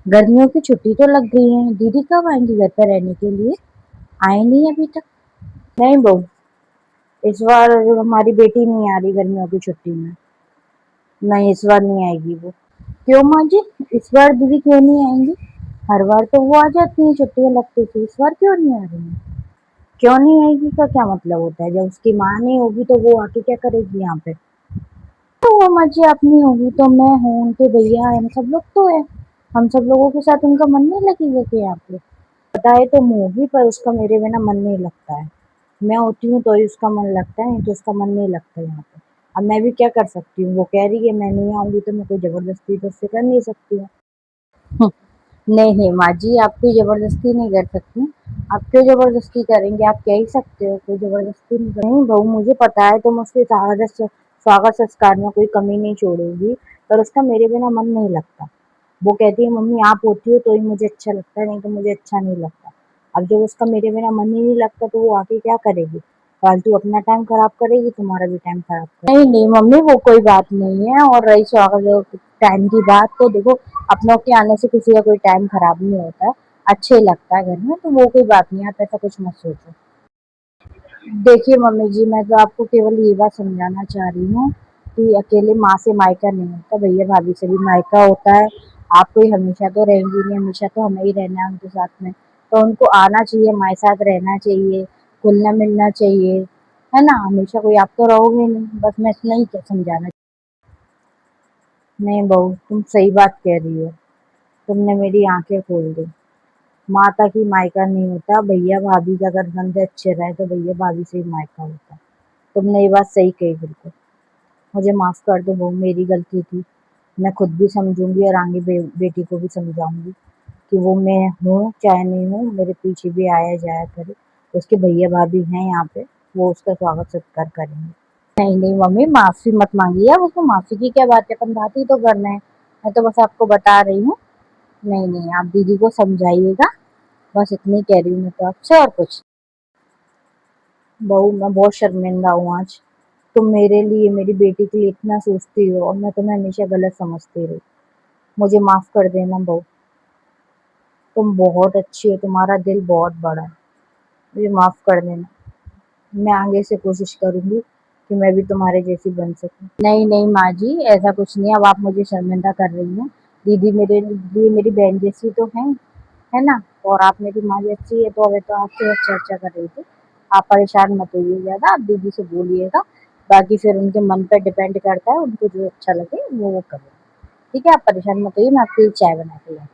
गर्मियों की छुट्टी तो लग गई है, दीदी कब आएंगी घर पर रहने के लिए? आए नहीं अभी तक। नहीं बहू, इस बार हमारी बेटी नहीं आ रही गर्मियों की छुट्टी में। नहीं, इस बार नहीं आएगी वो। क्यों माँ जी? इस बार दीदी क्यों नहीं आएंगी? हर बार तो वो आ जाती है, छुट्टियां लगती थी, इस बार क्यों नहीं आ रही है? क्यों नहीं आएगी का क्या मतलब होता है? जब उसकी माँ नहीं होगी तो वो आके क्या करेगी यहाँ पे? तो वो माँ जी अपनी होगी तो मैं हूँ, उनके भैया है, हम सब लोग तो है। हम सब लोगों के साथ उनका मन नहीं लगेगा कि यहाँ पे? बताए तो मैं होगी पर उसका मेरे बिना मन नहीं लगता है। मैं होती हूँ तो ही उसका मन लगता है, नहीं तो उसका मन नहीं लगता यहाँ पे। अब मैं भी क्या कर सकती हूँ? वो कह रही है मैं नहीं आऊंगी तो मैं कोई जबरदस्ती तो उससे कर नहीं सकती हूँ। नहीं नहीं माँ जी, आप कोई जबरदस्ती नहीं कर सकती। आप क्यों जबरदस्ती करेंगे? आप कह ही सकते हो, कोई जबरदस्ती नहीं कर। नहीं बहू, मुझे पता है तुम उसके स्वागत संस्कार में कोई कमी नहीं छोड़ोगी, पर उसका मेरे बिना मन नहीं लगता। वो कहती है मम्मी आप होती हो तो ही मुझे अच्छा लगता है, नहीं तो मुझे अच्छा नहीं लगता। अब जब उसका मेरे बिना मन ही नहीं लगता तो वो आके क्या करेगी? फालतू अपना टाइम खराब करेगी, तुम्हारा भी टाइम खराब करेगी। नहीं नहीं मम्मी, वो कोई बात नहीं है। और रही स्वागत टाइम की बात, तो देखो, अपनों के आने से किसी का कोई टाइम खराब नहीं होता है, अच्छे लगता है घर में, तो वो कोई बात नहीं, आप ऐसा कुछ मत सोचो। देखिए मम्मी जी, मैं तो आपको केवल ये बात समझाना चाह रही हूँ कि अकेले माँ से मायका नहीं होता, भैया भाभी से भी मायका होता है। आप कोई हमेशा तो रहेंगी नहीं, हमेशा तो हमें ही रहना है उनके साथ में। तो उनको आना चाहिए, हमारे साथ रहना चाहिए, घुलना मिलना चाहिए, है ना? हमेशा कोई आप तो रहोगे नहीं, बस मैं इतना ही समझाना। नहीं बहू, तुम सही बात कह रही हो, तुमने मेरी आंखें खोल दी। माता की मायका नहीं होता, भैया भाभी का अगर बंदे अच्छे रहे तो भैया भाभी से ही मायका होता है। तुमने ये बात सही कही बिल्कुल। मुझे माफ कर दो बहू, मेरी गलती थी। मैं खुद भी समझूंगी और आगे बेटी को भी समझाऊंगी कि वो मैं हूँ चाहे नहीं हूँ, मेरे पीछे भी आया जाया करे। उसके भैया भाभी हैं यहाँ पे, वो उसका स्वागत सत्कार करेंगे। नहीं नहीं मम्मी, माफी मत मांगिए आप, उसको माफी की क्या बात है? अपन बात ही तो करना है। मैं तो बस आपको बता रही हूँ। नहीं नहीं, आप दीदी को समझाइएगा, बस इतनी कह रही हूँ मैं तो आपसे, और कुछ। बहू, मैं बहुत शर्मिंदा हूँ आज। तुम मेरे लिए, मेरी बेटी के लिए इतना सोचती हो और मैं तुम्हें हमेशा गलत समझती रही। मुझे माफ कर देना बहू। तुम बहुत अच्छी हो, तुम्हारा दिल बहुत बड़ा है। मुझे माफ कर देना। मैं आगे से कोशिश करूंगी कि मैं भी तुम्हारे जैसी बन सकूं। नहीं नहीं माँ जी, ऐसा कुछ नहीं। अब आप मुझे शर्मिंदा कर रही हैं। दीदी मेरे लिए मेरी बहन जैसी तो है ना? और आप मेरी माँ जैसी है, तो अभी तो आपसे चर्चा कर रही थी। आप परेशान मत होइए ज्यादा, आप दीदी से बोलिएगा। बाकी फिर उनके मन पर डिपेंड करता है, उनको जो अच्छा लगे वो करें। ठीक है, आप परेशान मत होइए, मैं आपके लिए चाय बना के लाऊँ।